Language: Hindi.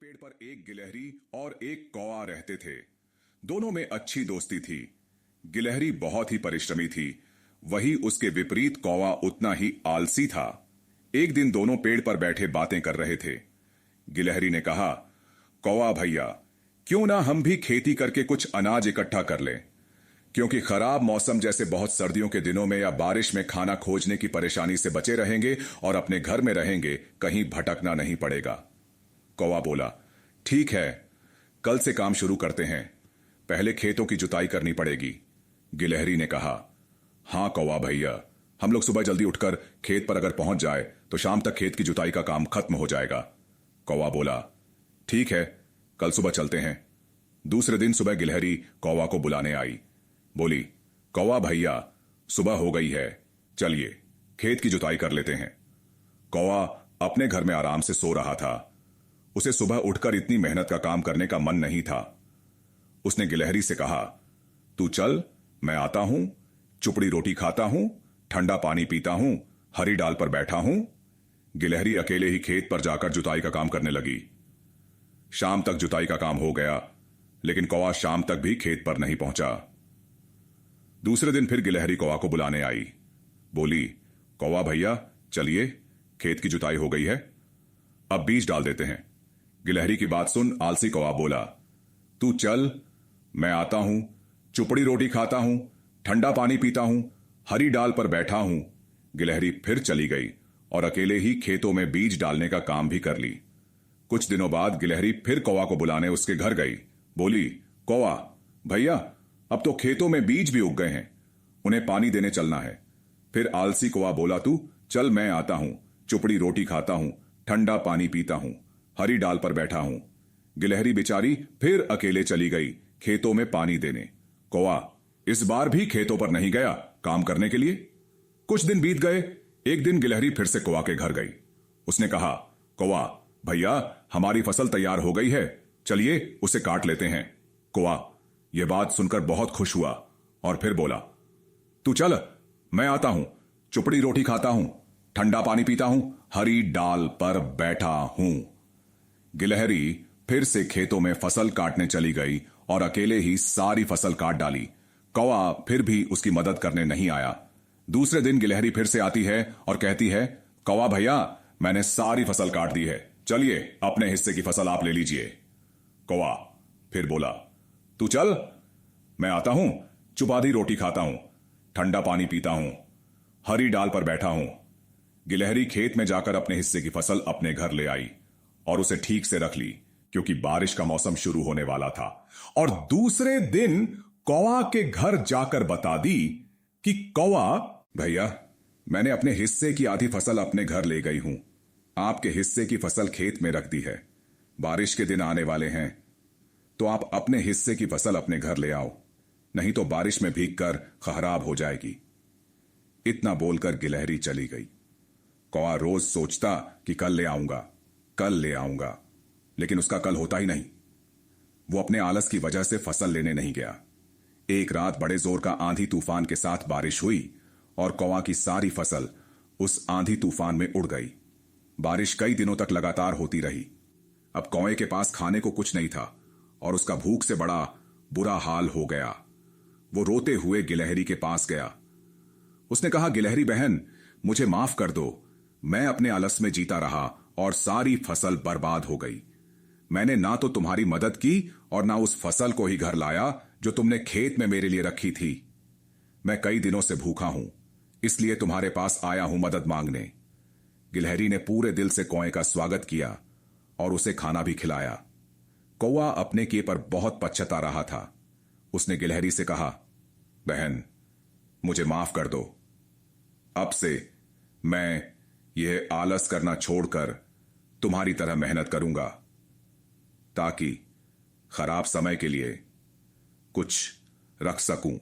पेड़ पर एक गिलहरी और एक कौवा रहते थे। दोनों में अच्छी दोस्ती थी। गिलहरी बहुत ही परिश्रमी थी, वही उसके विपरीत कौवा उतना ही आलसी था। एक दिन दोनों पेड़ पर बैठे बातें कर रहे थे। गिलहरी ने कहा, कौवा भैया, क्यों ना हम भी खेती करके कुछ अनाज इकट्ठा कर लें, क्योंकि खराब मौसम जैसे बहुत सर्दियों के दिनों में या बारिश में खाना खोजने की परेशानी से बचे रहेंगे और अपने घर में रहेंगे, कहीं भटकना नहीं पड़ेगा। कौवा बोला, ठीक है, कल से काम शुरू करते हैं, पहले खेतों की जुताई करनी पड़ेगी। गिलहरी ने कहा, हां कौवा भैया, हम लोग सुबह जल्दी उठकर खेत पर अगर पहुंच जाए तो शाम तक खेत की जुताई का काम खत्म हो जाएगा। कौवा बोला, ठीक है, कल सुबह चलते हैं। दूसरे दिन सुबह गिलहरी कौवा को बुलाने आई। बोली, कौवा भैया, सुबह हो गई है, चलिए खेत की जुताई कर लेते हैं। कौवा अपने घर में आराम से सो रहा था। उसे सुबह उठकर इतनी मेहनत का काम करने का मन नहीं था। उसने गिलहरी से कहा, तू चल, मैं आता हूं, चुपड़ी रोटी खाता हूं, ठंडा पानी पीता हूं, हरी डाल पर बैठा हूं। गिलहरी अकेले ही खेत पर जाकर जुताई का काम करने लगी। शाम तक जुताई का काम हो गया, लेकिन कौवा शाम तक भी खेत पर नहीं पहुंचा। दूसरे दिन फिर गिलहरी कौवा को बुलाने आई। बोली, कौवा भैया, चलिए खेत की जुताई हो गई है, अब बीज डाल देते हैं। गिलहरी की बात सुन आलसी कौवा बोला, तू चल, मैं आता हूं, चुपड़ी रोटी खाता हूं, ठंडा पानी पीता हूं, हरी डाल पर बैठा हूं। गिलहरी फिर चली गई और अकेले ही खेतों में बीज डालने का काम भी कर ली। कुछ दिनों बाद गिलहरी फिर कौवा को बुलाने उसके घर गई। बोली, कौवा भैया, अब तो खेतों में बीज भी उग गए हैं, उन्हें पानी देने चलना है। फिर आलसी कौवा बोला, तू चल, मैं आता हूं, चुपड़ी रोटी खाता हूं, ठंडा पानी पीता हूं, हरी डाल पर बैठा हूं। गिलहरी बेचारी फिर अकेले चली गई खेतों में पानी देने। कौवा इस बार भी खेतों पर नहीं गया काम करने के लिए। कुछ दिन बीत गए। एक दिन गिलहरी फिर से कौवा के घर गई। उसने कहा, कौवा भैया, हमारी फसल तैयार हो गई है, चलिए उसे काट लेते हैं। कौवा यह बात सुनकर बहुत खुश हुआ और फिर बोला, तू चल, मैं आता हूं, चुपड़ी रोटी खाता हूं, ठंडा पानी पीता हूं, हरी डाल पर बैठा हूं। गिलहरी फिर से खेतों में फसल काटने चली गई और अकेले ही सारी फसल काट डाली। कौवा फिर भी उसकी मदद करने नहीं आया। दूसरे दिन गिलहरी फिर से आती है और कहती है, कौवा भैया, मैंने सारी फसल काट दी है, चलिए अपने हिस्से की फसल आप ले लीजिए। कौवा फिर बोला, तू चल, मैं आता हूं, चुपादी रोटी खाता हूं, ठंडा पानी पीता हूं, हरी डाल पर बैठा हूं। गिलहरी खेत में जाकर अपने हिस्से की फसल अपने घर ले आई और उसे ठीक से रख ली, क्योंकि बारिश का मौसम शुरू होने वाला था। और दूसरे दिन कौवा के घर जाकर बता दी कि कौवा भैया, मैंने अपने हिस्से की आधी फसल अपने घर ले गई हूं, आपके हिस्से की फसल खेत में रख दी है। बारिश के दिन आने वाले हैं, तो आप अपने हिस्से की फसल अपने घर ले आओ, नहीं तो बारिश में भीगकर खराब हो जाएगी। इतना बोलकर गिलहरी चली गई। कौवा रोज सोचता कि कल ले आऊंगा, कल ले आऊंगा, लेकिन उसका कल होता ही नहीं। वो अपने आलस की वजह से फसल लेने नहीं गया। एक रात बड़े जोर का आंधी तूफान के साथ बारिश हुई और कौवा की सारी फसल उस आंधी तूफान में उड़ गई। बारिश कई दिनों तक लगातार होती रही। अब कौवे के पास खाने को कुछ नहीं था और उसका भूख से बड़ा बुरा हाल हो गया। वो रोते हुए गिलहरी के पास गया। उसने कहा, गिलहरी बहन, मुझे माफ कर दो, मैं अपने आलस में जीता रहा और सारी फसल बर्बाद हो गई। मैंने ना तो तुम्हारी मदद की और ना उस फसल को ही घर लाया जो तुमने खेत में मेरे लिए रखी थी। मैं कई दिनों से भूखा हूं, इसलिए तुम्हारे पास आया हूं मदद मांगने। गिलहरी ने पूरे दिल से कौवे का स्वागत किया और उसे खाना भी खिलाया। कौवा अपने किए पर बहुत पछता रहा था। उसने गिलहरी से कहा, बहन, मुझे माफ कर दो, अब से मैं यह आलस करना छोड़कर तुम्हारी तरह मेहनत करूंगा, ताकि खराब समय के लिए कुछ रख सकूं।